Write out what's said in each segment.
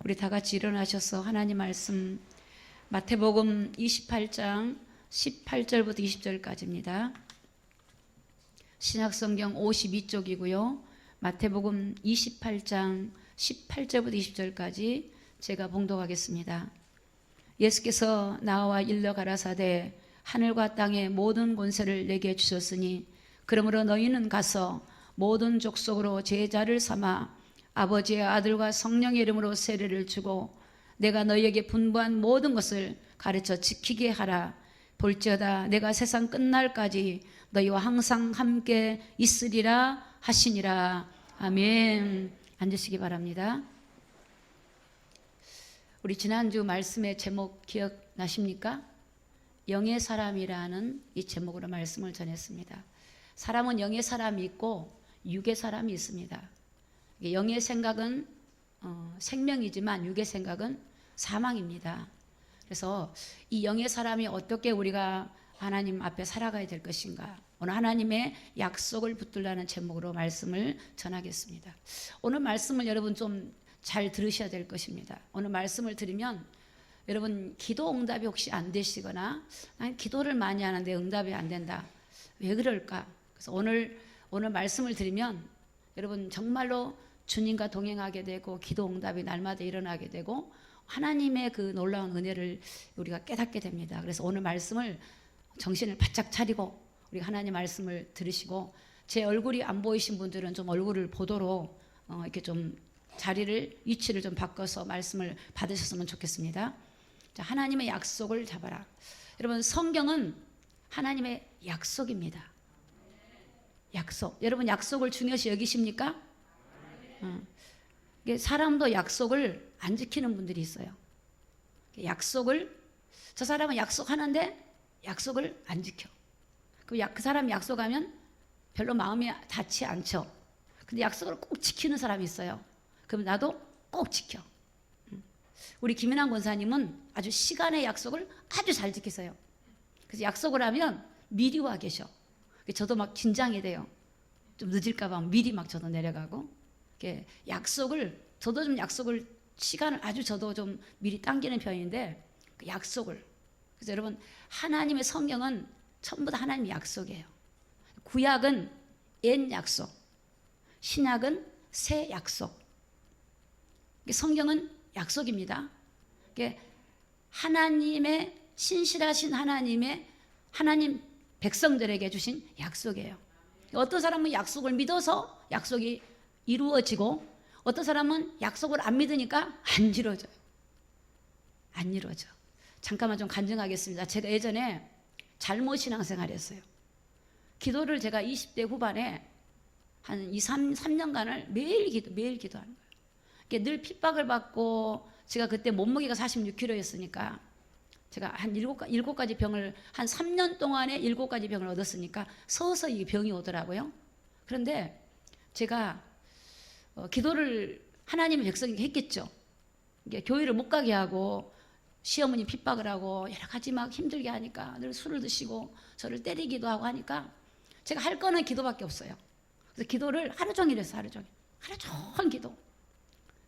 우리 다 같이 일어나셔서 하나님 말씀 마태복음 28장 18절부터 20절까지입니다. 신약성경 52쪽이고요. 마태복음 28장 18절부터 20절까지 제가 봉독하겠습니다. 예수께서 나와 일러 가라사대 하늘과 땅의 모든 권세를 내게 주셨으니 그러므로 너희는 가서 모든 족속으로 제자를 삼아 아버지의 아들과 성령의 이름으로 세례를 주고 내가 너희에게 분부한 모든 것을 가르쳐 지키게 하라. 볼지어다 내가 세상 끝날까지 너희와 항상 함께 있으리라 하시니라. 아멘. 앉으시기 바랍니다. 우리 지난주 말씀의 제목 기억나십니까? 영의 사람이라는 이 제목으로 말씀을 전했습니다. 사람은 영의 사람이 있고 육의 사람이 있습니다. 영의 생각은 생명이지만 육의 생각은 사망입니다. 그래서 이 영의 사람이 어떻게 우리가 하나님 앞에 살아가야 될 것인가, 오늘 하나님의 약속을 붙들라는 제목으로 말씀을 전하겠습니다. 오늘 말씀을 여러분 좀 잘 들으셔야 될 것입니다. 오늘 말씀을 들으면 여러분 기도 응답이 혹시 안 되시거나 난 기도를 많이 하는데 응답이 안 된다, 왜 그럴까? 그래서 오늘 말씀을 들으면 여러분 정말로 주님과 동행하게 되고 기도 응답이 날마다 일어나게 되고 하나님의 그 놀라운 은혜를 우리가 깨닫게 됩니다. 그래서 오늘 말씀을 정신을 바짝 차리고 우리 하나님 말씀을 들으시고, 제 얼굴이 안 보이신 분들은 좀 얼굴을 보도록 이렇게 좀 위치를 좀 바꿔서 말씀을 받으셨으면 좋겠습니다. 자, 하나님의 약속을 잡아라. 여러분 성경은 하나님의 약속입니다. 약속. 여러분 약속을 중요시 여기십니까? 사람도 약속을 안 지키는 분들이 있어요. 저 사람은 약속하는데 약속을 안 지켜. 그럼 그 사람이 약속하면 별로 마음이 닿지 않죠. 근데 약속을 꼭 지키는 사람이 있어요. 그럼 나도 꼭 지켜. 우리 김인환 권사님은 아주 시간의 약속을 아주 잘 지키세요. 그래서 약속을 하면 미리 와 계셔. 저도 막 긴장이 돼요. 좀 늦을까 봐 미리 막 저도 내려가고. 저도 좀 약속을 시간을 아주 저도 좀 미리 당기는 편인데 그 약속을. 그래서 여러분 하나님의 성경은 전부 다 하나님의 약속이에요. 구약은 옛 약속, 신약은 새 약속. 성경은 약속입니다. 하나님의 신실하신 하나님 백성들에게 주신 약속이에요. 어떤 사람은 약속을 믿어서 약속이 이루어지고 어떤 사람은 약속을 안 믿으니까 안 이루어져요. 안 이루어져. 잠깐만 좀 간증하겠습니다. 제가 예전에 잘못 신앙생활 했어요. 기도를 제가 20대 후반에 한 3년간을 매일 기도하는 거예요. 늘 핍박을 받고, 제가 그때 몸무게가 46kg였으니까 제가 한 7가지 병을, 한 3년 동안에 7가지 병을 얻었으니까 서서히 병이 오더라고요. 그런데 제가 기도를 하나님의 백성이 했겠죠. 교회를 못 가게 하고 시어머니 핍박을 하고 여러 가지 막 힘들게 하니까 늘 술을 드시고 저를 때리기도 하고 하니까 제가 할 거는 기도밖에 없어요. 그래서 기도를 하루 종일 했어요. 하루 종일 기도.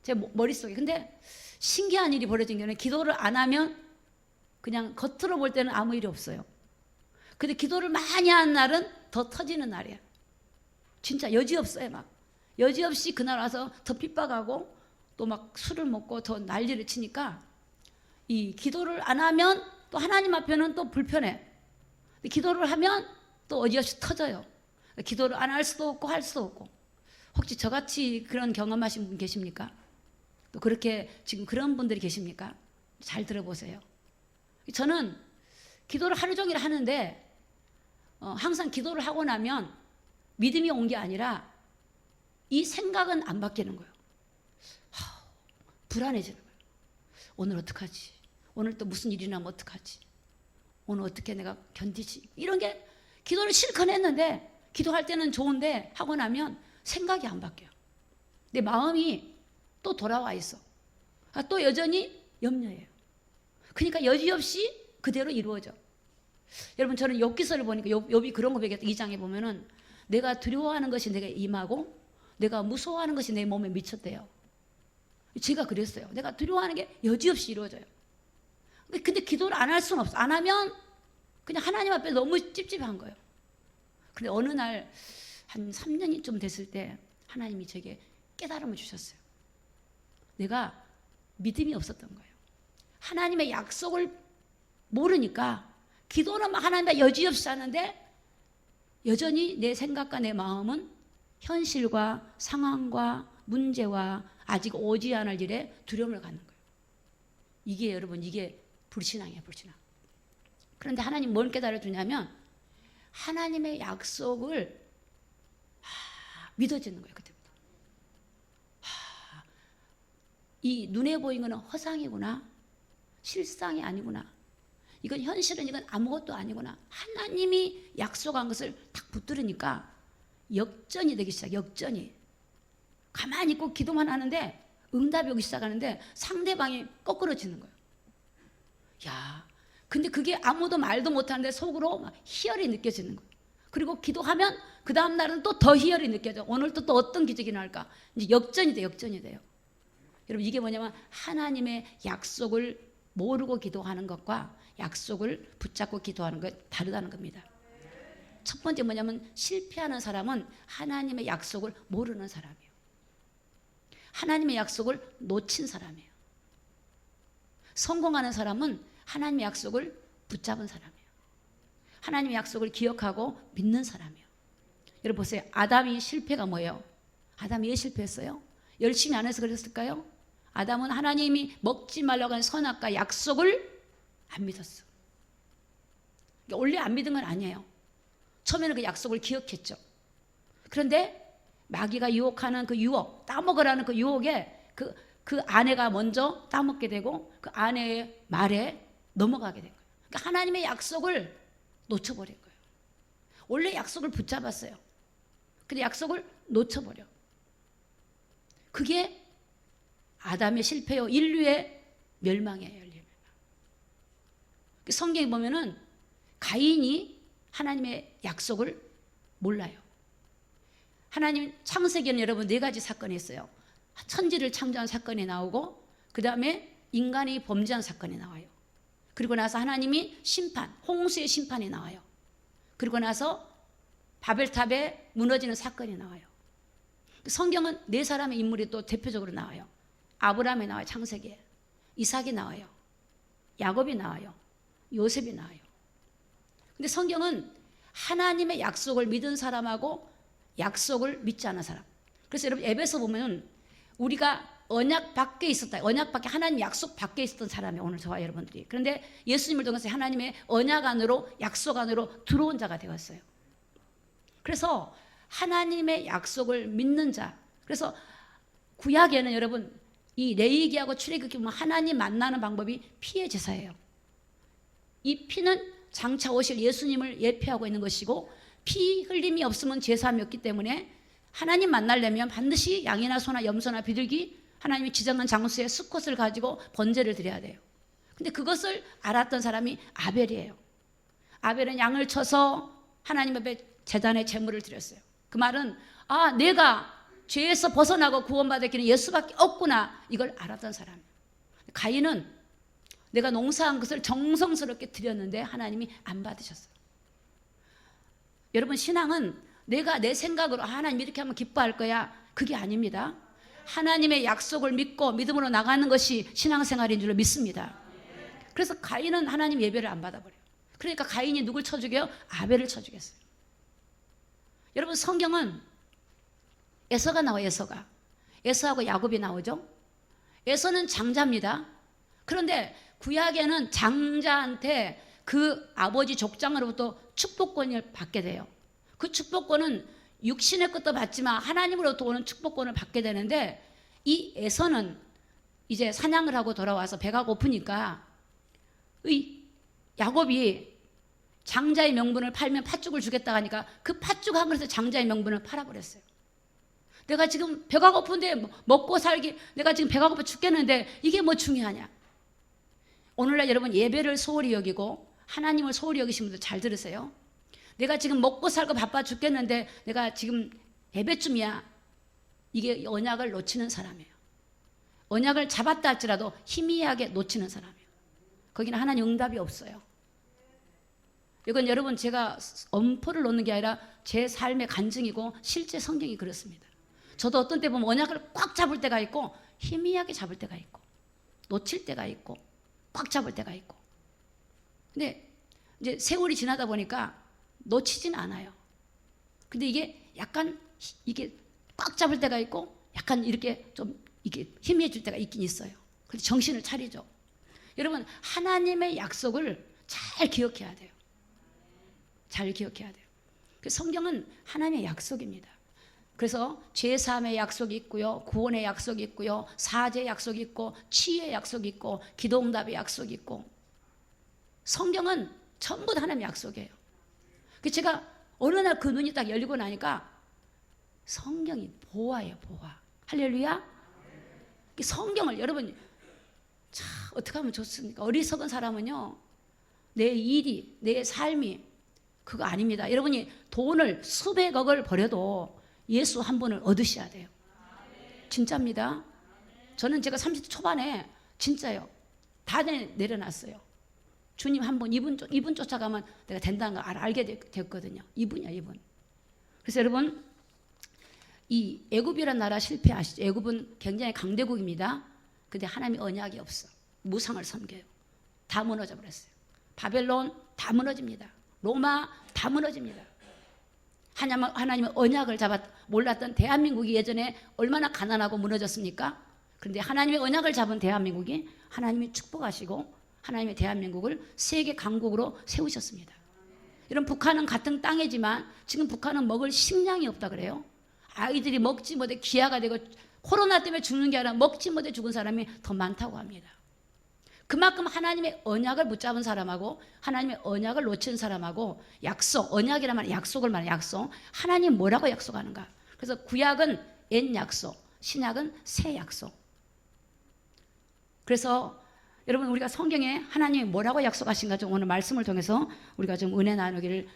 제 머릿속에. 근데 신기한 일이 벌어진 게 기도를 안 하면 그냥 겉으로 볼 때는 아무 일이 없어요. 근데 기도를 많이 한 날은 더 터지는 날이에요. 진짜 여지없어요. 막 여지없이 그날 와서 더 핍박하고 또 막 술을 먹고 더 난리를 치니까 이 기도를 안 하면 또 하나님 앞에는 또 불편해. 기도를 하면 또 어지없이 터져요. 기도를 안 할 수도 없고 할 수도 없고. 혹시 저같이 그런 경험하신 분 계십니까? 또 그렇게 지금 그런 분들이 계십니까? 잘 들어보세요. 저는 기도를 하루 종일 하는데 항상 기도를 하고 나면 믿음이 온 게 아니라 이 생각은 안 바뀌는 거예요. 불안해지는 거예요. 오늘 어떡하지? 오늘 또 무슨 일이 나면 어떡하지? 오늘 어떻게 내가 견디지? 이런 게 기도를 실컷 했는데, 기도할 때는 좋은데 하고 나면 생각이 안 바뀌어요. 내 마음이 또 돌아와 있어. 또 여전히 염려해요. 그러니까 여지없이 그대로 이루어져. 여러분 저는 욥기서를 보니까 욥이 그런 거 배웠다. 2장에 보면은 내가 두려워하는 것이 내게 임하고 내가 무서워하는 것이 내 몸에 미쳤대요. 제가 그랬어요. 내가 두려워하는 게 여지없이 이루어져요. 근데 기도를 안 할 수는 없어. 안 하면 그냥 하나님 앞에 너무 찝찝한 거예요. 근데 어느 날 한 3년이 좀 됐을 때 하나님이 제게 깨달음을 주셨어요. 내가 믿음이 없었던 거예요. 하나님의 약속을 모르니까 기도는 하나님과 여지없이 하는데 여전히 내 생각과 내 마음은 현실과 상황과 문제와 아직 오지 않을 일에 두려움을 갖는 거예요. 이게 여러분, 이게 불신앙이에요, 불신앙. 그런데 하나님 뭘 깨달아 주냐면 하나님의 약속을 믿어지는 거예요. 그때부터. 이 눈에 보이는 건 허상이구나, 실상이 아니구나, 이건 현실은, 이건 아무것도 아니구나. 하나님이 약속한 것을 딱 붙들으니까 역전이 되기 시작. 역전이. 가만히 있고 기도만 하는데 응답이 오기 시작하는데 상대방이 거꾸러지는 거예요. 야, 근데 그게 아무도 말도 못하는데 속으로 막 희열이 느껴지는 거예요. 그리고 기도하면 그 다음 날은 또 더 희열이 느껴져. 오늘 또 어떤 기적이 나올까? 이제 역전이 돼요. 역전이 돼요. 여러분, 이게 뭐냐면 하나님의 약속을 모르고 기도하는 것과 약속을 붙잡고 기도하는 것 다르다는 겁니다. 첫 번째 뭐냐면 실패하는 사람은 하나님의 약속을 모르는 사람이에요. 하나님의 약속을 놓친 사람이에요. 성공하는 사람은 하나님의 약속을 붙잡은 사람이에요. 하나님의 약속을 기억하고 믿는 사람이에요. 여러분 보세요. 아담이 실패가 뭐예요? 아담이 왜 실패했어요? 열심히 안 해서 그랬을까요? 아담은 하나님이 먹지 말라고 한 선악과 약속을 안 믿었어. 원래 안 믿은 건 아니에요. 처음에는 그 약속을 기억했죠. 그런데 마귀가 유혹하는 그 유혹, 따먹으라는 그 유혹에 그 아내가 먼저 따먹게 되고 그 아내의 말에 넘어가게 된 거예요. 그러니까 하나님의 약속을 놓쳐버린 거예요. 원래 약속을 붙잡았어요. 근데 약속을 놓쳐버려. 그게 아담의 실패요, 인류의 멸망이에요. 성경에 보면은 가인이 하나님의 약속을 몰라요. 하나님 창세기는 여러분 4가지 사건이 있어요. 천지를 창조한 사건이 나오고 그 다음에 인간이 범죄한 사건이 나와요. 그리고 나서 하나님이 심판, 홍수의 심판이 나와요. 그리고 나서 바벨탑에 무너지는 사건이 나와요. 성경은 4사람의 인물이 또 대표적으로 나와요. 아브라함이 나와요. 창세기에. 이삭이 나와요. 야곱이 나와요. 요셉이 나와요. 근데 성경은 하나님의 약속을 믿은 사람하고 약속을 믿지 않은 사람. 그래서 여러분 에베소 보면 우리가 언약 밖에 있었다. 언약 밖에, 하나님 약속 밖에 있었던 사람이에요. 오늘 저와 여러분들이. 그런데 예수님을 통해서 하나님의 언약 안으로, 약속 안으로 들어온 자가 되었어요. 그래서 하나님의 약속을 믿는 자. 그래서 구약에는 여러분 이 레위기하고 출애굽기 보면 하나님 만나는 방법이 피의 제사예요. 이 피는 장차 오실 예수님을 예표하고 있는 것이고 피 흘림이 없으면 제사함이 없기 때문에 하나님 만나려면 반드시 양이나 소나 염소나 비둘기, 하나님이 지정한 장소에 수컷을 가지고 번제를 드려야 돼요. 근데 그것을 알았던 사람이 아벨이에요. 아벨은 양을 쳐서 하나님 앞에 제단에 제물을 드렸어요. 그 말은 내가 죄에서 벗어나고 구원받을 길은 예수밖에 없구나, 이걸 알았던 사람이에요. 가인은 내가 농사한 것을 정성스럽게 드렸는데 하나님이 안 받으셨어요. 여러분 신앙은 내가 내 생각으로 하나님 이렇게 하면 기뻐할 거야, 그게 아닙니다. 하나님의 약속을 믿고 믿음으로 나가는 것이 신앙생활인 줄로 믿습니다. 그래서 가인은 하나님 예배를 안 받아버려요. 그러니까 가인이 누굴 쳐 죽여요? 아벨을 쳐 죽였어요. 여러분 성경은 에서가 나와요. 에서하고 야곱이 나오죠. 에서는 장자입니다. 그런데 구약에는 장자한테 그 아버지 족장으로부터 축복권을 받게 돼요. 그 축복권은 육신의 것도 받지만 하나님으로부터 오는 축복권을 받게 되는데, 이 에서는 이제 사냥을 하고 돌아와서 배가 고프니까 이 야곱이 장자의 명분을 팔면 팥죽을 주겠다 하니까 그 팥죽 한 그릇에 장자의 명분을 팔아버렸어요. 내가 지금 배가 고픈데 먹고 살기, 내가 지금 배가 고파 죽겠는데 이게 뭐 중요하냐. 오늘날 여러분 예배를 소홀히 여기고 하나님을 소홀히 여기신 분들 잘 들으세요. 내가 지금 먹고 살고 바빠 죽겠는데 내가 지금 예배쯤이야, 이게 언약을 놓치는 사람이에요. 언약을 잡았다 할지라도 희미하게 놓치는 사람이에요. 거기는 하나님 응답이 없어요. 이건 여러분 제가 엄포를 놓는 게 아니라 제 삶의 간증이고 실제 성경이 그렇습니다. 저도 어떤 때 보면 언약을 꽉 잡을 때가 있고 희미하게 잡을 때가 있고 놓칠 때가 있고 꽉 잡을 때가 있고. 근데 이제 세월이 지나다 보니까 놓치진 않아요. 근데 이게 약간 이게 꽉 잡을 때가 있고 약간 이렇게 좀 이게 희미해질 때가 있긴 있어요. 근데 정신을 차리죠. 여러분 하나님의 약속을 잘 기억해야 돼요. 잘 기억해야 돼요. 성경은 하나님의 약속입니다. 그래서 죄사함의 약속이 있고요, 구원의 약속이 있고요, 사죄의 약속이 있고, 치유의 약속이 있고, 기도응답의 약속이 있고, 성경은 전부 다 하나님의 약속이에요. 제가 어느 날 그 눈이 딱 열리고 나니까 성경이 보화예요, 보화. 할렐루야. 성경을 여러분 참 어떻게 하면 좋습니까? 어리석은 사람은요, 내 일이, 내 삶이 그거 아닙니다. 여러분이 돈을 수백억을 버려도 예수 한 분을 얻으셔야 돼요. 진짜입니다. 저는 제가 30대 초반에 진짜요. 다 내려놨어요. 주님 한 분, 이분 쫓아가면 내가 된다는 걸 알게 됐거든요. 이분이야, 이분. 그래서 여러분, 이 애굽이라는 나라 실패 아시죠? 애굽은 굉장히 강대국입니다. 근데 하나님의 언약이 없어. 무상을 섬겨요. 다 무너져 버렸어요. 바벨론 다 무너집니다. 로마 다 무너집니다. 하나님의 언약을 몰랐던 대한민국이 예전에 얼마나 가난하고 무너졌습니까? 그런데 하나님의 언약을 잡은 대한민국이 하나님이 축복하시고 하나님의 대한민국을 세계 강국으로 세우셨습니다. 이런 북한은 같은 땅이지만 지금 북한은 먹을 식량이 없다 그래요. 아이들이 먹지 못해 기아가 되고 코로나 때문에 죽는 게 아니라 먹지 못해 죽은 사람이 더 많다고 합니다. 그만큼 하나님의 언약을 붙잡은 사람하고 하나님의 언약을 놓친 사람하고 약속, 언약이란 말은 약속을 말해요. 약속. 하나님 뭐라고 약속하는가? 그래서 구약은 옛 약속, 신약은 새 약속. 그래서 여러분 우리가 성경에 하나님이 뭐라고 약속하신가 좀 오늘 말씀을 통해서 우리가 좀 은혜 나누기를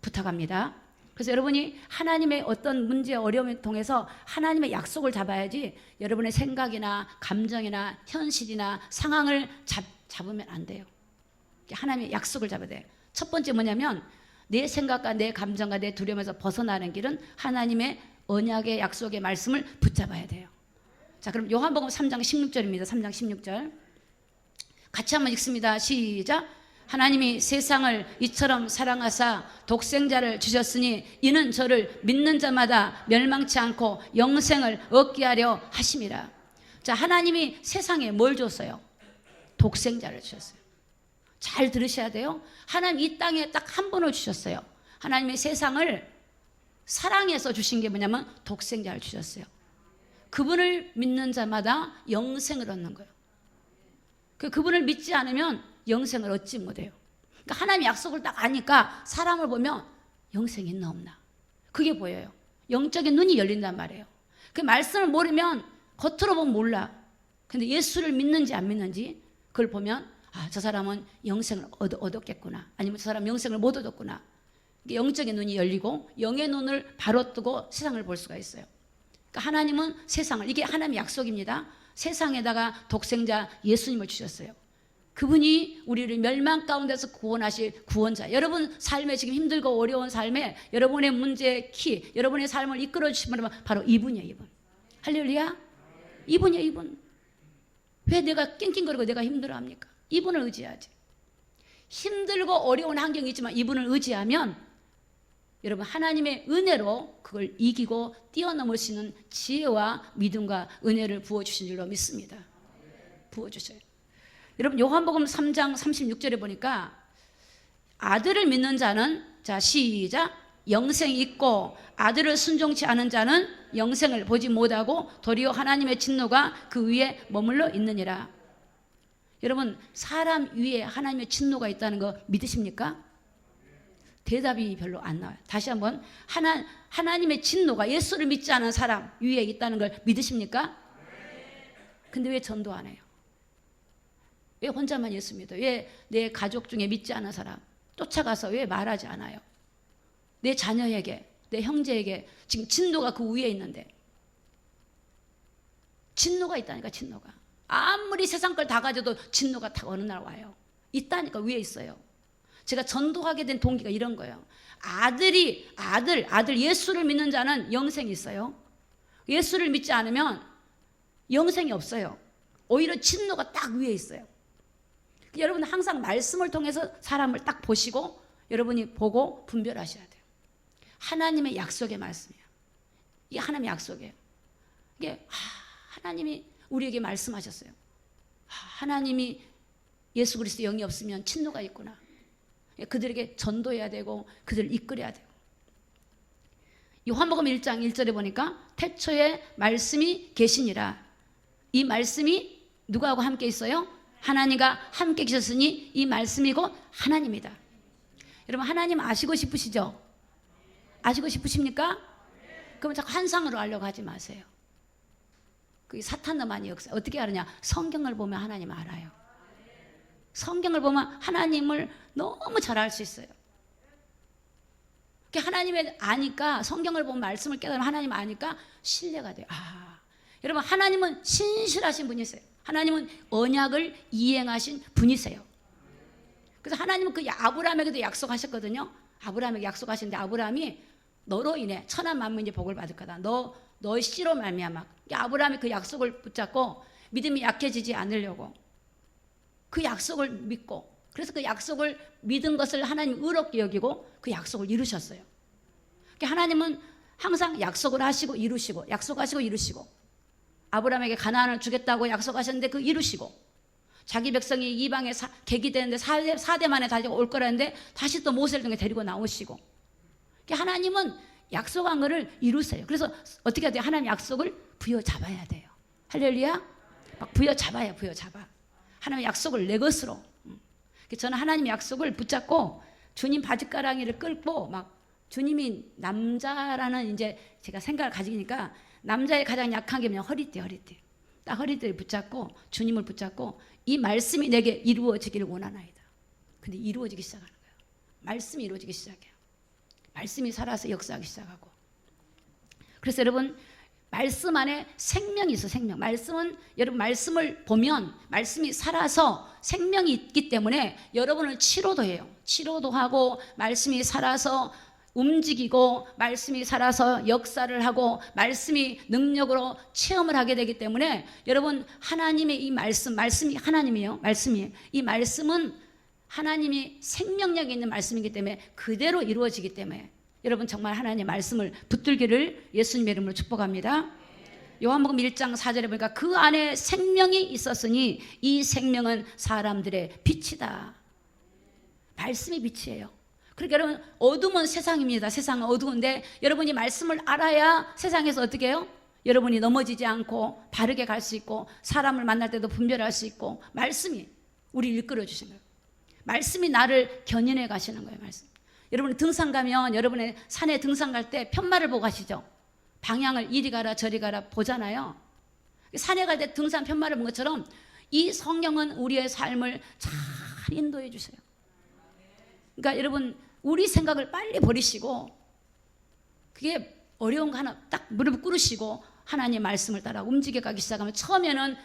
부탁합니다. 그래서 여러분이 하나님의 어떤 문제 어려움을 통해서 하나님의 약속을 잡아야지 여러분의 생각이나 감정이나 현실이나 상황을 잡으면 안 돼요. 하나님의 약속을 잡아야 돼요. 첫 번째 뭐냐면 내 생각과 내 감정과 내 두려움에서 벗어나는 길은 하나님의 언약의 약속의 말씀을 붙잡아야 돼요. 자, 그럼 요한복음 3장 16절입니다. 3장 16절 같이 한번 읽습니다. 시작. 하나님이 세상을 이처럼 사랑하사 독생자를 주셨으니 이는 저를 믿는 자마다 멸망치 않고 영생을 얻게 하려 하심이라. 자, 하나님이 세상에 뭘 줬어요? 독생자를 주셨어요. 잘 들으셔야 돼요. 하나님 이 땅에 딱 한 분을 주셨어요. 하나님의 세상을 사랑해서 주신 게 뭐냐면 독생자를 주셨어요. 그분을 믿는 자마다 영생을 얻는 거예요. 그분을 믿지 않으면 영생을 얻지 못해요. 그러니까 하나님 약속을 딱 아니까 사람을 보면 영생이 있나 없나 그게 보여요. 영적인 눈이 열린단 말이에요. 그 말씀을 모르면 겉으로 보면 몰라. 근데 예수를 믿는지 안 믿는지 그걸 보면 아, 저 사람은 영생을 얻었겠구나. 아니면 저 사람 영생을 못 얻었구나. 영적인 눈이 열리고 영의 눈을 바로 뜨고 세상을 볼 수가 있어요. 그러니까 하나님은 세상을, 이게 하나님의 약속입니다. 세상에다가 독생자 예수님을 주셨어요. 그분이 우리를 멸망 가운데서 구원하실 구원자. 여러분 삶에 지금 힘들고 어려운 삶에 여러분의 문제의 키, 여러분의 삶을 이끌어 주신 분은 바로 이분이에요. 이분. 할렐루야. 이분이에요. 이분. 왜 내가 낑낑거리고 내가 힘들어합니까? 이분을 의지하지. 힘들고 어려운 환경이 있지만 이분을 의지하면 여러분 하나님의 은혜로 그걸 이기고 뛰어넘을 수 있는 지혜와 믿음과 은혜를 부어주신 줄로 믿습니다. 부어주셔요. 여러분 요한복음 3장 36절에 보니까 아들을 믿는 자는, 자 시작, 영생이 있고 아들을 순종치 않은 자는 영생을 보지 못하고 도리어 하나님의 진노가 그 위에 머물러 있느니라. 여러분 사람 위에 하나님의 진노가 있다는 거 믿으십니까? 대답이 별로 안 나와요. 다시 한번 하나님의 진노가 예수를 믿지 않은 사람 위에 있다는 걸 믿으십니까? 근데 왜 전도 안 해요? 왜 혼자만 예수 믿어? 왜 내 가족 중에 믿지 않은 사람 쫓아가서 왜 말하지 않아요? 내 자녀에게, 내 형제에게 지금 진노가 그 위에 있는데 진노가 있다니까, 진노가. 아무리 세상 걸 다 가져도 진노가 다 어느 날 와요. 있다니까, 위에 있어요. 제가 전도하게 된 동기가 이런 거예요. 아들 예수를 믿는 자는 영생이 있어요. 예수를 믿지 않으면 영생이 없어요. 오히려 진노가 딱 위에 있어요. 여러분 항상 말씀을 통해서 사람을 딱 보시고 여러분이 보고 분별하셔야 돼요. 하나님의 약속의 말씀이에요. 이게 하나님의 약속이에요. 이게 하나님이 우리에게 말씀하셨어요. 하나님이 예수 그리스도 영이 없으면 진노가 있구나. 그들에게 전도해야 되고 그들을 이끌어야 돼요. 요한복음 1장 1절에 보니까 태초에 말씀이 계시니라. 이 말씀이 누구하고 함께 있어요? 하나님과 함께 계셨으니 이 말씀이 곧 하나님이다. 여러분 하나님 아시고 싶으시죠? 아시고 싶으십니까? 그럼 자꾸 환상으로 알려고 하지 마세요. 그게 사탄도 많이 역사. 어떻게 알느냐? 성경을 보면 하나님 알아요. 성경을 보면 하나님을 너무 잘 알 수 있어요. 하나님을 아니까, 성경을 보면 말씀을 깨달으면 하나님 아니까 신뢰가 돼요. 여러분 하나님은 신실하신 분이세요. 하나님은 언약을 이행하신 분이세요. 그래서 하나님은 그 아브라함에게도 약속하셨거든요. 아브라함에게 약속하시는데 아브라함이 너로 인해 천한 만민이 복을 받을 거다. 너의 씨로 말미암아. 아브라함이 그 약속을 붙잡고 믿음이 약해지지 않으려고 그 약속을 믿고, 그래서 그 약속을 믿은 것을 하나님 의롭게 여기고 그 약속을 이루셨어요. 하나님은 항상 약속을 하시고 이루시고, 약속하시고 이루시고, 아브라함에게 가나안을 주겠다고 약속하셨는데 그 이루시고, 자기 백성이 이방에 객이 되는데 4대 만에 다시 올 거라는데 다시 또 모세를 통해 데리고 나오시고, 하나님은 약속한 것을 이루세요. 그래서 어떻게 해야 돼요? 하나님 약속을 부여잡아야 돼요. 할렐루야. 막 부여잡아요. 하나님의 약속을 내 것으로. 저는 하나님의 약속을 붙잡고 주님 바짓가랑이를 끌고 막, 주님이 남자라는 이제 제가 생각을 가지니까 남자의 가장 약한 게 그냥 허리띠. 딱 허리띠를 붙잡고 주님을 붙잡고 이 말씀이 내게 이루어지기를 원하나이다. 근데 이루어지기 시작하는 거예요. 말씀이 이루어지기 시작해요. 말씀이 살아서 역사하기 시작하고. 그래서 여러분 말씀 안에 생명이 있어. 생명. 말씀은, 여러분 말씀을 보면 말씀이 살아서 생명이 있기 때문에 여러분을 치료도 해요. 치료도 하고, 말씀이 살아서 움직이고, 말씀이 살아서 역사를 하고, 말씀이 능력으로 체험을 하게 되기 때문에 여러분 하나님의 이 말씀이 하나님이에요. 말씀이에요. 이 말씀은 하나님이 생명력이 있는 말씀이기 때문에 그대로 이루어지기 때문에 여러분 정말 하나님의 말씀을 붙들기를 예수님의 이름으로 축복합니다. 요한복음 1장 4절에 보니까 그 안에 생명이 있었으니 이 생명은 사람들의 빛이다. 말씀이 빛이에요. 그러니까 여러분 어둠은 세상입니다. 세상은 어두운데 여러분이 말씀을 알아야 세상에서 어떻게 해요? 여러분이 넘어지지 않고 바르게 갈 수 있고, 사람을 만날 때도 분별할 수 있고, 말씀이 우리를 이끌어 주신 거예요. 말씀이 나를 견인해 가시는 거예요. 말씀. 여러분 등산 가면, 여러분의 산에 등산 갈 때 편말을 보고 가시죠. 방향을 이리 가라 저리 가라 보잖아요. 산에 갈 때 등산 편말을 본 것처럼 이 성경은 우리의 삶을 잘 인도해 주세요. 그러니까 여러분 우리 생각을 빨리 버리시고, 그게 어려운 거 하나 딱 무릎 꿇으시고 하나님의 말씀을 따라 움직여 가기 시작하면, 처음에는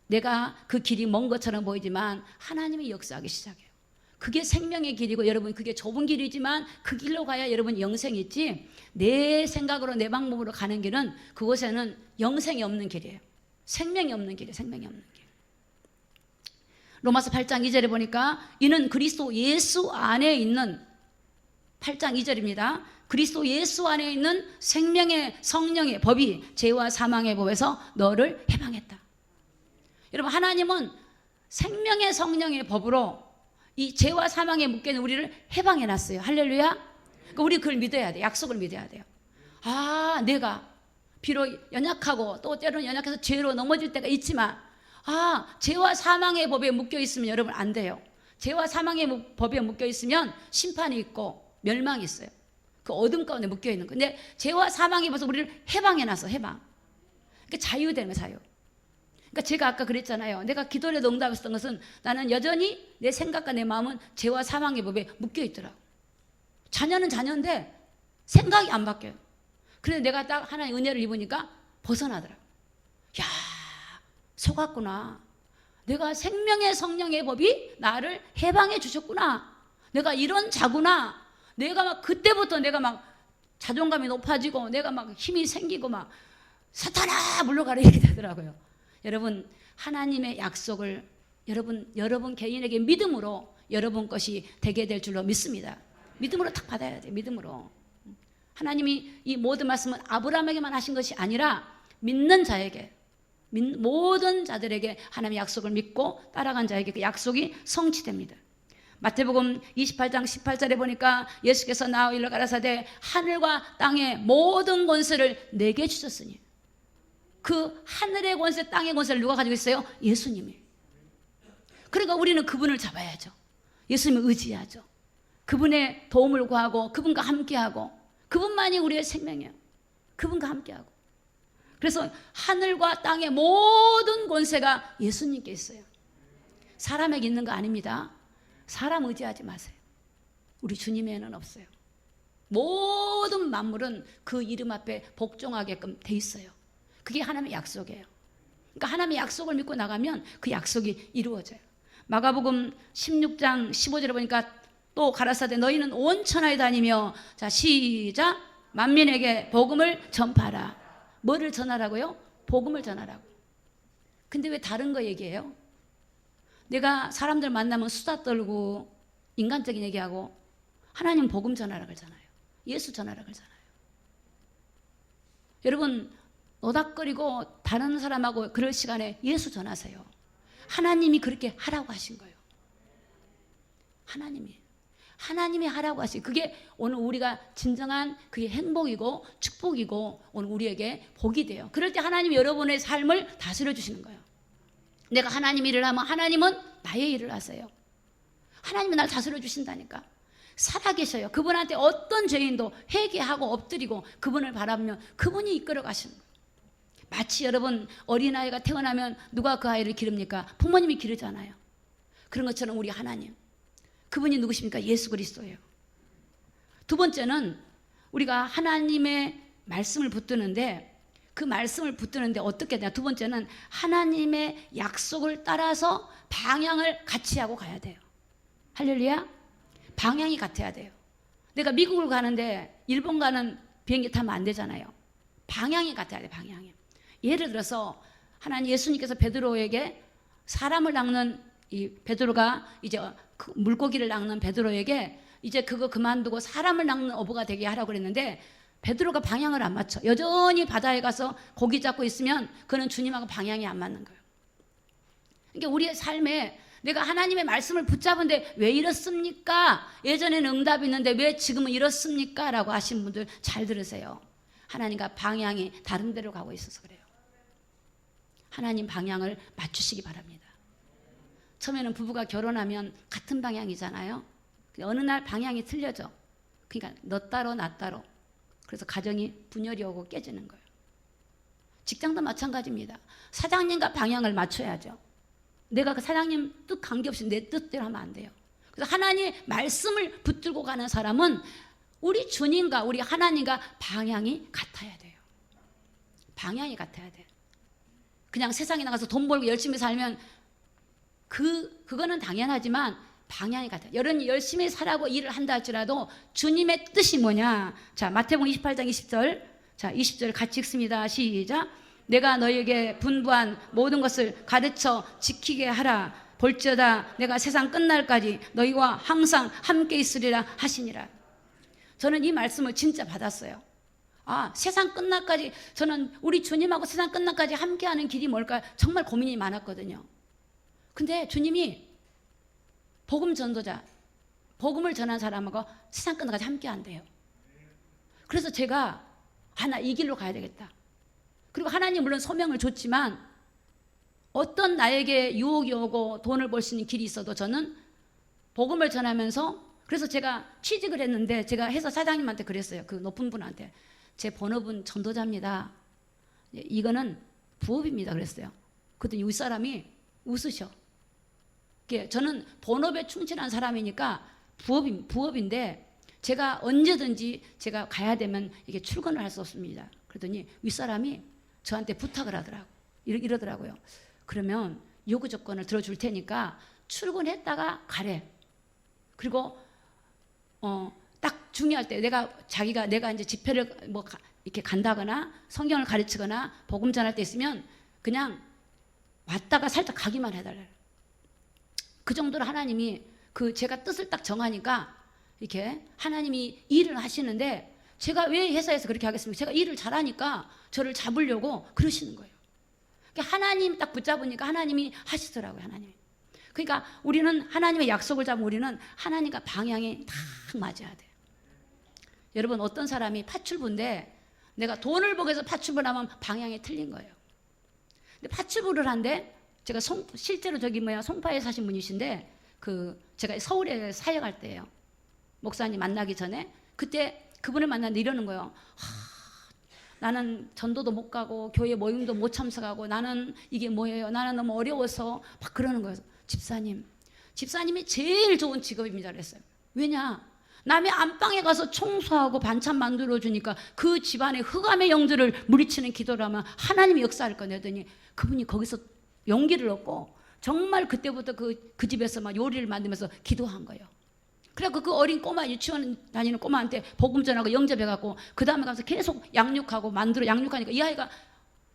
내가 그 길이 먼 것처럼 보이지만 하나님이 역사하기 시작해요. 그게 생명의 길이고, 여러분 그게 좁은 길이지만 그 길로 가야 여러분 영생이 있지, 내 생각으로 내 방법으로 가는 길은 그곳에는 영생이 없는 길이에요. 생명이 없는 길이에요. 생명이 없는 길. 로마서 8장 2절에 보니까 이는 그리스도 예수 안에 있는, 8장 2절입니다. 그리스도 예수 안에 있는 생명의 성령의 법이 죄와 사망의 법에서 너를 해방했다. 여러분 하나님은 생명의 성령의 법으로 이 죄와 사망에 묶여있는 우리를 해방해 놨어요. 할렐루야. 그러니까 우리 그걸 믿어야 돼요. 약속을 믿어야 돼요. 내가 비록 연약하고 또 때로는 연약해서 죄로 넘어질 때가 있지만, 죄와 사망의 법에 묶여있으면 여러분 안 돼요. 죄와 사망의 법에 묶여있으면 심판이 있고 멸망이 있어요. 그 어둠 가운데 묶여있는 거. 근데 죄와 사망의 법에서 우리를 해방해 놨어. 해방. 그러니까 자유되는 거예요. 자유. 그러니까 제가 아까 그랬잖아요. 내가 기도를 응답했던 것은 나는 여전히 내 생각과 내 마음은 죄와 사망의 법에 묶여 있더라고. 자녀는 자녀인데 생각이 안 바뀌어요. 그래서 내가 딱 하나의 은혜를 입으니까 벗어나더라고. 야, 속았구나. 내가 생명의 성령의 법이 나를 해방해 주셨구나. 내가 이런 자구나. 내가 막 그때부터 내가 막 자존감이 높아지고 내가 막 힘이 생기고 막 사탄아 물러가라 이렇게 되더라고요. 여러분, 하나님의 약속을 여러분 개인에게 믿음으로 여러분 것이 되게 될 줄로 믿습니다. 믿음으로 딱 받아야 돼요. 믿음으로. 하나님이 이 모든 말씀은 아브라함에게만 하신 것이 아니라 믿는 자에게, 모든 자들에게 하나님의 약속을 믿고 따라간 자에게 그 약속이 성취됩니다. 마태복음 28장 18절에 보니까 예수께서 나와 일러 가라사대 하늘과 땅의 모든 권세를 내게 주셨으니, 그 하늘의 권세, 땅의 권세를 누가 가지고 있어요? 예수님이. 그러니까 우리는 그분을 잡아야죠. 예수님을 의지하죠. 그분의 도움을 구하고 그분과 함께하고, 그분만이 우리의 생명이에요. 그분과 함께하고. 그래서 하늘과 땅의 모든 권세가 예수님께 있어요. 사람에게 있는 거 아닙니다. 사람 의지하지 마세요. 우리 주님에는 없어요. 모든 만물은 그 이름 앞에 복종하게끔 돼 있어요. 그게 하나님의 약속이에요. 그러니까 하나님의 약속을 믿고 나가면 그 약속이 이루어져요. 마가복음 16장 15절에 보니까 또 가라사대 너희는 온 천하에 다니며, 자 시작, 만민에게 복음을 전파하라. 뭐를 전하라고요? 복음을 전하라고. 근데 왜 다른 거 얘기해요? 내가 사람들 만나면 수다 떨고 인간적인 얘기하고, 하나님 복음 전하라 그러잖아요. 예수 전하라 그러잖아요. 여러분, 노닥거리고 다른 사람하고 그럴 시간에 예수 전하세요. 하나님이 그렇게 하라고 하신 거예요. 하나님이 하라고 하시. 그게 오늘 우리가 진정한 그게 행복이고 축복이고 오늘 우리에게 복이 돼요. 그럴 때 하나님이 여러분의 삶을 다스려 주시는 거예요. 내가 하나님 일을 하면 하나님은 나의 일을 하세요. 하나님이 날 다스려 주신다니까. 살아계셔요. 그분한테 어떤 죄인도 회개하고 엎드리고 그분을 바라보면 그분이 이끌어 가시는 거예요. 마치 여러분 어린아이가 태어나면 누가 그 아이를 기릅니까? 부모님이 기르잖아요. 그런 것처럼 우리 하나님, 그분이 누구십니까? 예수 그리스도예요. 두 번째는 우리가 하나님의 말씀을 붙드는데, 그 말씀을 붙드는데 어떻게 되냐? 두 번째는 하나님의 약속을 따라서 방향을 같이 하고 가야 돼요. 할렐루야. 방향이 같아야 돼요. 내가 미국을 가는데 일본 가는 비행기 타면 안 되잖아요. 방향이 같아야 돼. 방향이. 예를 들어서 하나님 예수님께서 베드로에게 사람을 낚는 이 베드로가 이제 그 물고기를 낚는 베드로에게 이제 그거 그만두고 사람을 낚는 어부가 되게 하라고 그랬는데, 베드로가 방향을 안 맞춰. 여전히 바다에 가서 고기 잡고 있으면 그는 주님하고 방향이 안 맞는 거예요. 그러니까 우리의 삶에 내가 하나님의 말씀을 붙잡은데 왜 이렇습니까? 예전에는 응답이 있는데 왜 지금은 이렇습니까? 라고 하신 분들 잘 들으세요. 하나님과 방향이 다른 데로 가고 있어서 그래요. 하나님 방향을 맞추시기 바랍니다. 처음에는 부부가 결혼하면 같은 방향이잖아요. 어느 날 방향이 틀려져. 그러니까 너 따로 나 따로. 그래서 가정이 분열이 오고 깨지는 거예요. 직장도 마찬가지입니다. 사장님과 방향을 맞춰야죠. 내가 그 사장님 뜻 관계없이 내 뜻대로 하면 안 돼요. 그래서 하나님의 말씀을 붙들고 가는 사람은 우리 주님과 우리 하나님과 방향이 같아야 돼요. 방향이 같아야 돼요. 그냥 세상에 나가서 돈 벌고 열심히 살면 그거는 당연하지만 방향이 같아요. 여러분 열심히 살라고 일을 한다 할지라도 주님의 뜻이 뭐냐? 자, 마태복음 28장 20절. 자, 20절 같이 읽습니다. 시작. 내가 너희에게 분부한 모든 것을 가르쳐 지키게 하라. 볼지어다 내가 세상 끝날까지 너희와 항상 함께 있으리라 하시니라. 저는 이 말씀을 진짜 받았어요. 아, 세상 끝날까지, 저는 우리 주님하고 세상 끝날까지 함께하는 길이 뭘까 정말 고민이 많았거든요. 근데 주님이 복음 전도자, 복음을 전한 사람하고 세상 끝날까지 함께한대요. 그래서 제가 나 이 길로 가야 되겠다. 그리고 하나님 물론 소명을 줬지만 어떤 나에게 유혹이 오고 돈을 벌 수 있는 길이 있어도 저는 복음을 전하면서, 그래서 제가 취직을 했는데 제가 회사 사장님한테 그랬어요. 그 높은 분한테. 제 본업은 전도자입니다. 이거는 부업입니다. 그랬어요. 그랬더니 윗사람이 웃으셔. 저는 본업에 충실한 사람이니까 부업인데 제가 언제든지 제가 가야 되면 이게 출근을 할 수 없습니다. 그랬더니 윗사람이 저한테 부탁을 하더라고. 이러더라고요. 그러면 요구 조건을 들어줄 테니까 출근했다가 가래. 그리고 딱 중요할 때 내가 이제 집회를 이렇게 간다거나 성경을 가르치거나 복음 전할 때 있으면 그냥 왔다가 살짝 가기만 해달래요. 그 정도로 하나님이 제가 뜻을 딱 정하니까 이렇게 하나님이 일을 하시는데, 제가 왜 회사에서 그렇게 하겠습니까? 제가 일을 잘하니까 저를 잡으려고 그러시는 거예요. 그러니까 하나님 딱 붙잡으니까 하나님이 하시더라고요. 하나님이. 그러니까 우리는 하나님의 약속을 잡으면 우리는 하나님과 방향이 딱 맞아야 돼요. 여러분, 어떤 사람이 파출부인데 내가 돈을 보기 위해서 파출부를 하면 방향이 틀린 거예요. 근데 파출부를 한데, 제가 실제로 송파에 사신 분이신데, 제가 서울에 사역할 때예요. 목사님 만나기 전에. 그때 그분을 만났는데 이러는 거예요. 나는 전도도 못 가고 교회 모임도 못 참석하고 나는 이게 뭐예요? 나는 너무 어려워서 막 그러는 거예요. 집사님이 제일 좋은 직업입니다 그랬어요. 왜냐? 남의 안방에 가서 청소하고 반찬 만들어 주니까 그 집안의 흑암의 영들을 물리치는 기도를 하면 하나님이 역사할 거냐 했더니, 그분이 거기서 용기를 얻고 정말 그때부터 그 집에서 막 요리를 만들면서 기도한 거예요. 그래서 그 어린 꼬마, 유치원 다니는 꼬마한테 복음 전하고 영접해갖고 그 다음에 가서 계속 양육하니까 이 아이가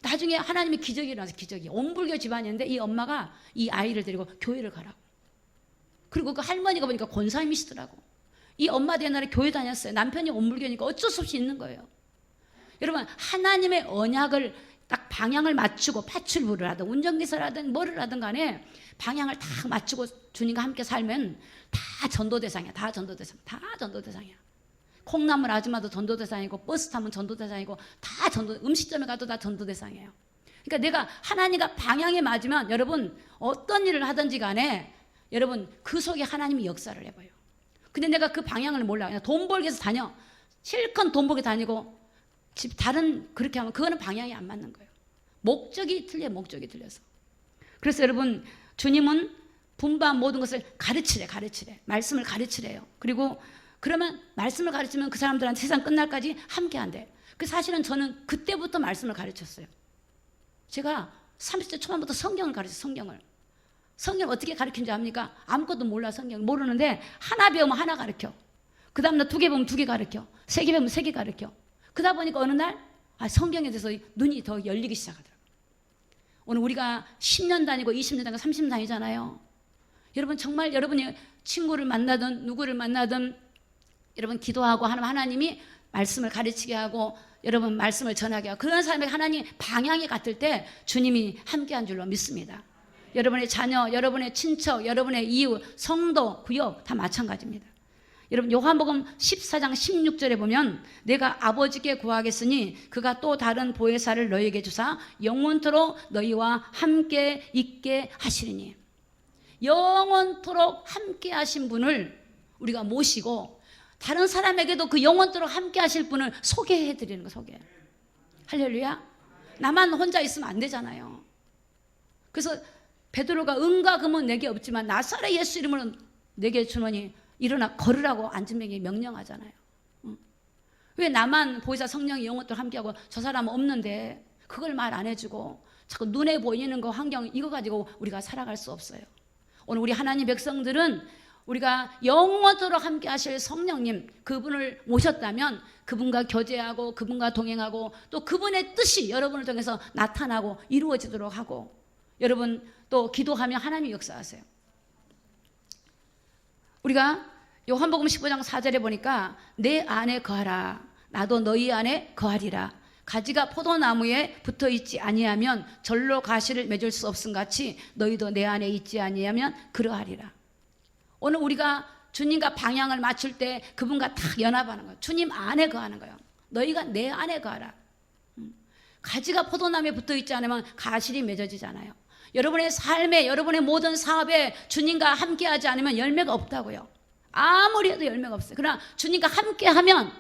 나중에 하나님의 기적이 일어나서, 기적이 온불교 집안인데 이 엄마가 이 아이를 데리고 교회를 가라고. 그리고 그 할머니가 보니까 권사님이시더라고. 이 엄마도 옛날에 교회 다녔어요. 남편이 온불교니까 어쩔 수 없이 있는 거예요. 여러분, 하나님의 언약을 딱 방향을 맞추고 파출부를 하든 운전기사를 하든 뭐를 하든 간에 방향을 딱 맞추고 주님과 함께 살면 다 전도대상이야. 다 전도대상이야. 콩나물 아줌마도 전도대상이고, 버스 타면 전도대상이고, 다 음식점에 가도 다 전도대상이에요. 그러니까 내가 하나님과 방향에 맞으면 여러분 어떤 일을 하든지 간에 여러분 그 속에 하나님이 역사를 해봐요. 근데 내가 그 방향을 몰라. 그냥 돈 벌기 위해서 다녀. 실컷 돈 벌기 다니고 그렇게 하면 그거는 방향이 안 맞는 거예요. 목적이 틀려서. 그래서 여러분, 주님은 분반 모든 것을 가르치래. 말씀을 가르치래요. 그리고 그러면 말씀을 가르치면 그 사람들한테 세상 끝날까지 함께 한대. 사실은 저는 그때부터 말씀을 가르쳤어요. 제가 30대 초반부터 성경을 가르쳤어요. 성경을 어떻게 가르치는지 압니까? 아무것도 몰라. 성경을 모르는데 하나 배우면 하나 가르쳐. 그 다음 날 2개 배우면 2개 가르쳐. 3개 배우면 3개 가르쳐. 그러다 보니까 어느 날 성경에 대해서 눈이 더 열리기 시작하더라고요. 오늘 우리가 10년 다니고 20년 다니고 30년 다니잖아요. 여러분, 정말 여러분이 친구를 만나든 누구를 만나든 여러분 기도하고 하나님이 말씀을 가르치게 하고 여러분 말씀을 전하게 하고, 그런 사람에게 하나님 방향이 같을 때 주님이 함께한 줄로 믿습니다. 여러분의 자녀, 여러분의 친척, 여러분의 이웃, 성도, 구역 다 마찬가지입니다. 여러분, 요한복음 14장 16절에 보면, 내가 아버지께 구하겠으니 그가 또 다른 보혜사를 너희에게 주사 영원토록 너희와 함께 있게 하시리니. 영원토록 함께 하신 분을 우리가 모시고 다른 사람에게도 그 영원토록 함께 하실 분을 소개해 드리는 거. 소개. 할렐루야. 나만 혼자 있으면 안 되잖아요. 그래서 베드로가 은과 금은 내게 없지만 나사렛 예수 이름으로 내게 주노니 일어나 걸으라고 안진뱅이 명령하잖아요. 왜 나만 보혜사 성령이 영원토록 함께하고 저 사람은 없는데 그걸 말 안 해주고 자꾸 눈에 보이는 거, 환경 이거 가지고 우리가 살아갈 수 없어요. 오늘 우리 하나님 백성들은 우리가 영원토록 함께 하실 성령님, 그분을 모셨다면 그분과 교제하고 그분과 동행하고 또 그분의 뜻이 여러분을 통해서 나타나고 이루어지도록 하고, 여러분 또 기도하면 하나님이 역사하세요. 우리가 요한복음 15장 4절에 보니까 내 안에 거하라, 나도 너희 안에 거하리라. 가지가 포도나무에 붙어있지 아니하면 절로 가시를 맺을 수 없음 같이 너희도 내 안에 있지 아니하면 그러하리라. 오늘 우리가 주님과 방향을 맞출 때 그분과 딱 연합하는 거예요. 주님 안에 거하는 거예요. 너희가 내 안에 거하라. 가지가 포도나무에 붙어있지 않으면 가실이 맺어지잖아요. 여러분의 삶에, 여러분의 모든 사업에 주님과 함께하지 않으면 열매가 없다고요. 아무리 해도 열매가 없어요. 그러나 주님과 함께하면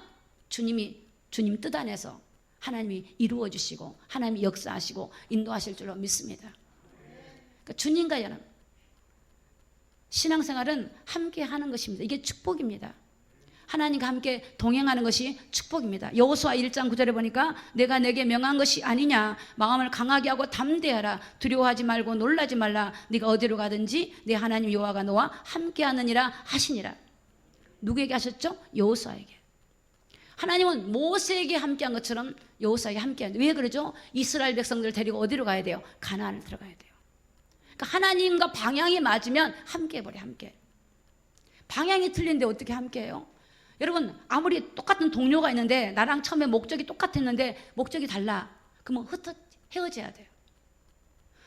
주님 뜻 안에서 하나님이 이루어 주시고 하나님이 역사하시고 인도하실 줄로 믿습니다. 그러니까 주님과 연합. 신앙생활은 함께하는 것입니다. 이게 축복입니다. 하나님과 함께 동행하는 것이 축복입니다. 여호수아 1장 9절에 보니까 내가 내게 명한 것이 아니냐, 마음을 강하게 하고 담대하라, 두려워하지 말고 놀라지 말라, 네가 어디로 가든지 내 하나님 여호와가 너와 함께하느니라 하시니라. 누구에게 하셨죠? 여호수아에게. 하나님은 모세에게 함께한 것처럼 여호수아에게 함께한다. 왜 그러죠? 이스라엘 백성들을 데리고 어디로 가야 돼요? 가나안을 들어가야 돼요. 그러니까 하나님과 방향이 맞으면 함께 해버려. 함께. 방향이 틀린데 어떻게 함께해요? 여러분, 아무리 똑같은 동료가 있는데 나랑 처음에 목적이 똑같았는데 목적이 달라, 그러면 헤어져야 돼요.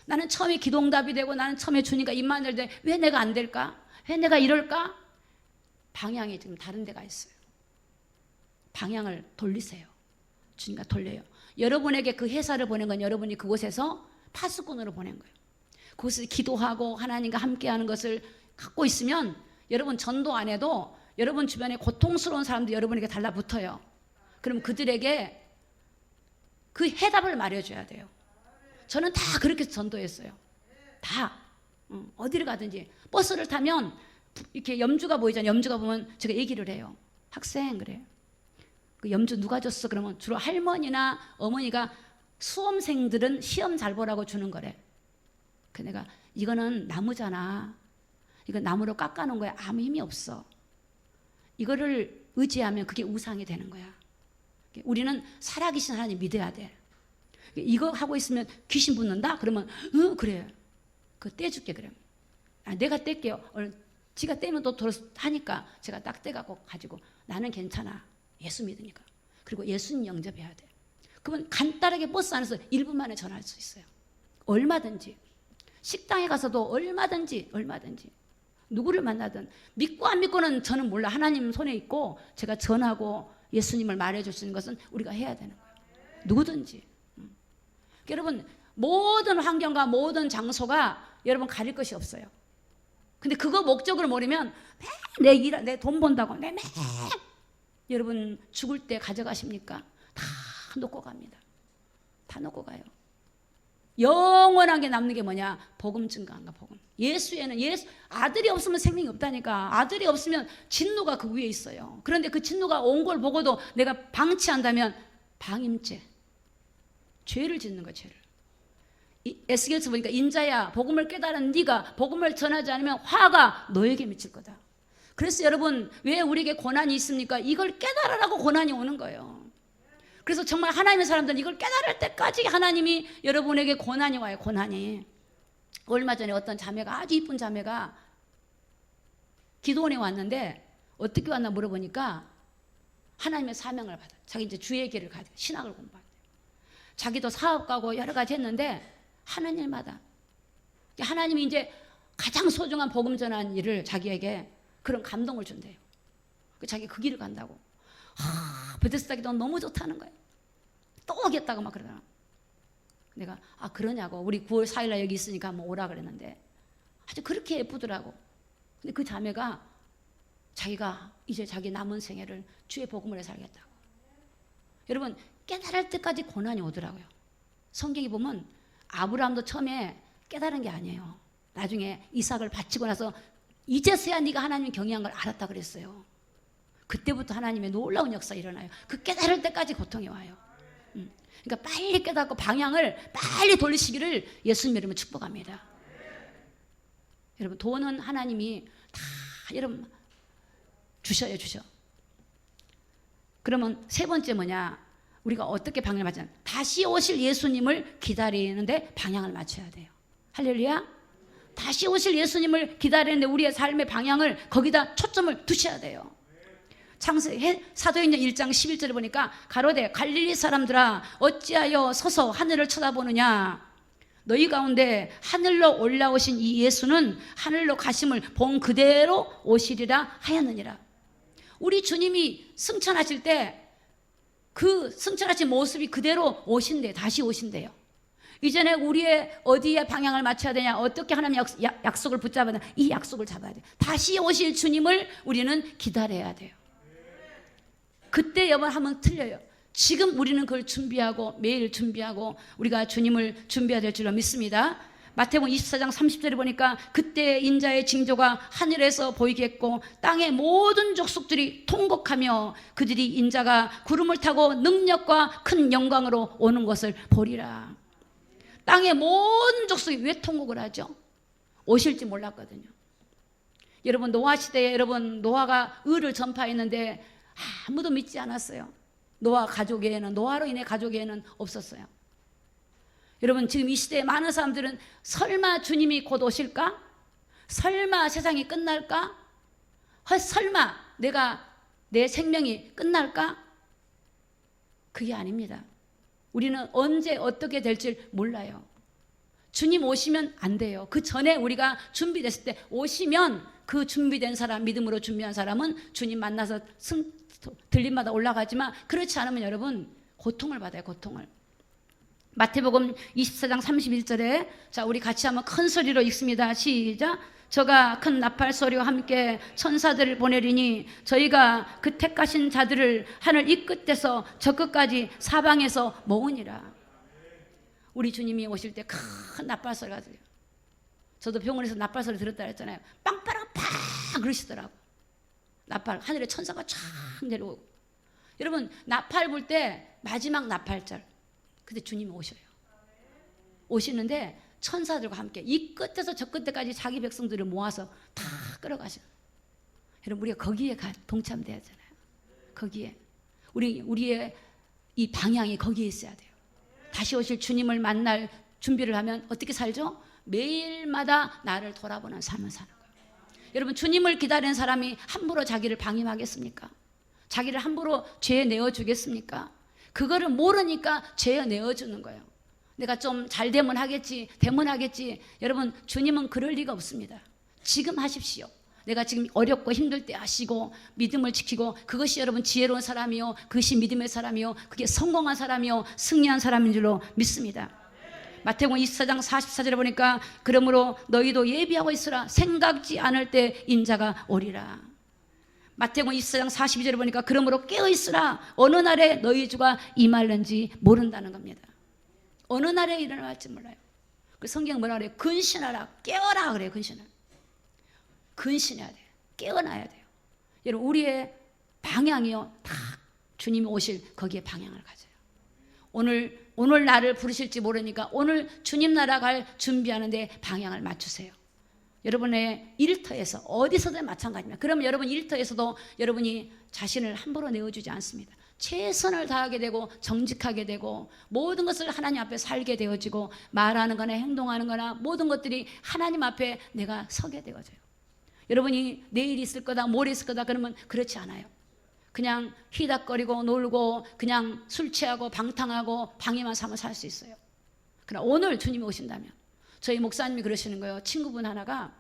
나는 처음에 기도응답이 되고 나는 처음에 주님과 입만 열 때 왜 내가 안 될까? 왜 내가 이럴까? 방향이 지금 다른 데가 있어요. 방향을 돌리세요. 주님과 돌려요. 여러분에게 그 회사를 보낸 건 여러분이 그곳에서 파수꾼으로 보낸 거예요. 그곳에서 기도하고 하나님과 함께하는 것을 갖고 있으면 여러분 전도 안 해도 여러분 주변에 고통스러운 사람들이 여러분에게 달라붙어요. 그럼 그들에게 그 해답을 말해줘야 돼요. 저는 다 그렇게 전도했어요. 다. 어디를 가든지 버스를 타면 이렇게 염주가 보이잖아요. 염주가 보면 제가 얘기를 해요. 학생 그래요. 그 염주 누가 줬어? 그러면 주로 할머니나 어머니가 수험생들은 시험 잘 보라고 주는 거래. 그 내가 이거는 나무잖아. 이거 나무로 깎아놓은 거야. 아무 힘이 없어. 이거를 의지하면 그게 우상이 되는 거야. 우리는 살아계신 하나님 믿어야 돼. 이거 하고 있으면 귀신 붙는다? 그러면 그래. 그거 떼줄게. 그래. 내가 뗄게요. 지가 떼면 또 하니까 제가 딱 떼갖고 가지고 나는 괜찮아. 예수 믿으니까. 그리고 예수님 영접해야 돼. 그러면 간단하게 버스 안에서 1분 만에 전화할 수 있어요. 얼마든지. 식당에 가서도 얼마든지. 누구를 만나든. 믿고 안 믿고는 저는 몰라. 하나님 손에 있고 제가 전하고 예수님을 말해줄 수 있는 것은 우리가 해야 되는 거예요. 누구든지. 여러분, 모든 환경과 모든 장소가 여러분 가릴 것이 없어요. 근데 그거 목적으로 모르면 내 돈 번다고 여러분 죽을 때 가져가십니까? 다 놓고 갑니다. 다 놓고 가요. 영원하게 남는 게 뭐냐? 복음 증거한가. 복음. 예수에는 아들이 없으면 생명이 없다니까. 아들이 없으면 진노가 그 위에 있어요. 그런데 그 진노가 온 걸 보고도 내가 방치한다면 방임죄, 죄를 짓는 거야. 죄를. 에스겔서 보니까 인자야, 복음을 깨달은 네가 복음을 전하지 않으면 화가 너에게 미칠 거다. 그래서 여러분, 왜 우리에게 고난이 있습니까? 이걸 깨달으라고 고난이 오는 거예요. 그래서 정말 하나님의 사람들은 이걸 깨달을 때까지 하나님이 여러분에게 고난이 와요. 고난이. 얼마 전에 어떤 자매가, 아주 이쁜 자매가 기도원에 왔는데 어떻게 왔나 물어보니까 하나님의 사명을 받아. 자기 이제 주의 길을 가야 돼. 신학을 공부한대. 자기도 사업가고 여러 가지 했는데 하는 일마다 하나님이 이제 가장 소중한 복음 전하는 일을 자기에게 그런 감동을 준대요. 자기 그 길을 간다고. 베데스다 기도 너무 좋다는 거예요. 또 오겠다고 막 그러더라. 내가 그러냐고. 우리 9월 4일날 여기 있으니까 한번 오라 그랬는데 아주 그렇게 예쁘더라고. 근데 그 자매가 자기가 이제 자기 남은 생애를 주의 복음을 해 살겠다고. 여러분, 깨달을 때까지 고난이 오더라고요. 성경에 보면 아브라함도 처음에 깨달은 게 아니에요. 나중에 이삭을 바치고 나서 이제서야 네가 하나님 경외한 걸 알았다 그랬어요. 그때부터 하나님의 놀라운 역사가 일어나요. 그 깨달을 때까지 고통이 와요. 그러니까 빨리 깨닫고 방향을 빨리 돌리시기를 예수님 이름으로 축복합니다. 여러분, 돈은 하나님이 다 여러분 주셔. 그러면 세 번째 뭐냐? 우리가 어떻게 방향을 맞추냐? 다시 오실 예수님을 기다리는데 방향을 맞춰야 돼요. 할렐루야. 다시 오실 예수님을 기다리는데 우리의 삶의 방향을 거기다 초점을 두셔야 돼요. 사도행전 1장 11절에 보니까 가로되 갈릴리 사람들아 어찌하여 서서 하늘을 쳐다보느냐? 너희 가운데 하늘로 올라오신 이 예수는 하늘로 가심을 본 그대로 오시리라 하였느니라. 우리 주님이 승천하실 때 그 승천하신 모습이 그대로 오신대요. 다시 오신대요. 이전에 우리의 어디에 방향을 맞춰야 되냐, 어떻게 하나님 약속을 붙잡아야 되냐, 이 약속을 잡아야 돼요. 다시 오실 주님을 우리는 기다려야 돼요. 그때 여러분 하면 틀려요. 지금 우리는 그걸 준비하고 매일 준비하고 우리가 주님을 준비해야 될 줄로 믿습니다. 마태복음 24장 30절에 보니까 그때 인자의 징조가 하늘에서 보이겠고 땅의 모든 족속들이 통곡하며 그들이 인자가 구름을 타고 능력과 큰 영광으로 오는 것을 보리라. 땅의 모든 족속이 왜 통곡을 하죠? 오실지 몰랐거든요. 여러분, 노아 시대에 여러분 노아가 의를 전파했는데 아무도 믿지 않았어요. 노아로 인해 가족에는 없었어요. 여러분, 지금 이 시대에 많은 사람들은 설마 주님이 곧 오실까? 설마 세상이 끝날까? 설마 내 생명이 끝날까? 그게 아닙니다. 우리는 언제 어떻게 될지 몰라요. 주님 오시면 안 돼요. 그 전에 우리가 준비됐을 때 오시면 그 준비된 사람, 믿음으로 준비한 사람은 주님 만나서 들림마다 올라가지만 그렇지 않으면 여러분 고통을 받아요. 고통을. 마태복음 24장 31절에 자, 우리 같이 한번 큰 소리로 읽습니다. 시작. 저가 큰 나팔 소리와 함께 천사들을 보내리니 저희가 그 택하신 자들을 하늘 이 끝에서 저 끝까지 사방에서 모으니라. 우리 주님이 오실 때 큰 나팔 소리가 들려요. 저도 병원에서 나팔 소리 들었다 했잖아요. 빵빠랑 팍 그러시더라고. 나팔, 하늘에 천사가 쫙 내려오고. 여러분, 나팔 불 때 마지막 나팔절, 그때 주님이 오셔요. 오시는데 천사들과 함께 이 끝에서 저 끝에까지 자기 백성들을 모아서 다 끌어가셔요. 여러분, 우리가 거기에 동참돼야 되잖아요. 거기에 우리의 이 방향이 거기에 있어야 돼요. 다시 오실 주님을 만날 준비를 하면 어떻게 살죠? 매일마다 나를 돌아보는 삶을 사는 거예요. 여러분, 주님을 기다리는 사람이 함부로 자기를 방임하겠습니까? 자기를 함부로 죄에 내어주겠습니까? 그거를 모르니까 죄에 내어주는 거예요. 내가 좀 잘 되면 하겠지, 여러분, 주님은 그럴 리가 없습니다. 지금 하십시오. 내가 지금 어렵고 힘들 때 하시고 믿음을 지키고, 그것이 여러분 지혜로운 사람이요, 그것이 믿음의 사람이요, 그게 성공한 사람이요, 승리한 사람인 줄로 믿습니다. 마태복음 24장 44절에 보니까 그러므로 너희도 예비하고 있으라. 생각지 않을 때 인자가 오리라. 마태복음 24장 42절에 보니까 그러므로 깨어있으라. 어느 날에 너희 주가 임할는지 모른다는 겁니다. 어느 날에 일어날지 몰라요. 그 성경 뭐라 그래요? 근신하라. 깨어라 그래요. 근신해야 돼요. 깨어나야 돼요. 여러분, 우리의 방향이요, 다 주님이 오실 거기에 방향을 가져요. 오늘 나를 부르실지 모르니까 오늘 주님 나라 갈 준비하는데 방향을 맞추세요. 여러분의 일터에서 어디서든 마찬가지입니다. 그러면 여러분 일터에서도 여러분이 자신을 함부로 내어주지 않습니다. 최선을 다하게 되고 정직하게 되고 모든 것을 하나님 앞에 살게 되어지고, 말하는 거나 행동하는 거나 모든 것들이 하나님 앞에 내가 서게 되어져요. 여러분이 내일 있을 거다, 모레 있을 거다 그러면 그렇지 않아요. 그냥 희닥거리고 놀고 그냥 술 취하고 방탕하고 방해만 삼아 살 수 있어요. 그러나 오늘 주님이 오신다면, 저희 목사님이 그러시는 거예요. 친구분 하나가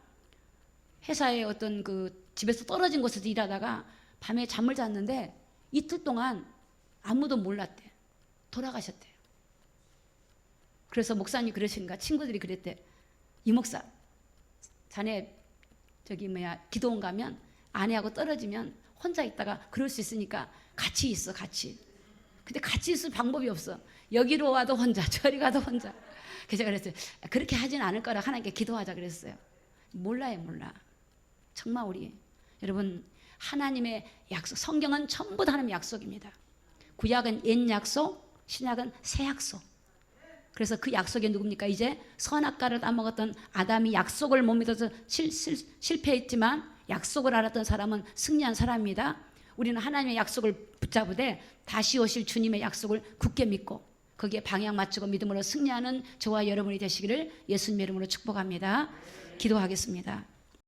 회사에 어떤 그 집에서 떨어진 곳에서 일하다가 밤에 잠을 잤는데 이틀 동안 아무도 몰랐대. 돌아가셨대요. 그래서 목사님이 그러시는가, 친구들이 그랬대. 이 목사, 자네 기도원 가면 아내하고 떨어지면 혼자 있다가 그럴 수 있으니까 같이 있어, 같이. 근데 같이 있을 방법이 없어. 여기로 와도 혼자, 저리 가도 혼자. 그래서 제가 그랬어요. 그렇게 하진 않을 거라 하나님께 기도하자 그랬어요. 몰라. 정말 여러분, 하나님의 약속, 성경은 전부 다 하나님의 약속입니다. 구약은 옛 약속, 신약은 새 약속. 그래서 그 약속이 누굽니까? 이제 선악과를 따먹었던 아담이 약속을 못 믿어서 실패했지만 약속을 알았던 사람은 승리한 사람입니다. 우리는 하나님의 약속을 붙잡으되 다시 오실 주님의 약속을 굳게 믿고 거기에 방향 맞추고 믿음으로 승리하는 저와 여러분이 되시기를 예수님의 이름으로 축복합니다. 기도하겠습니다.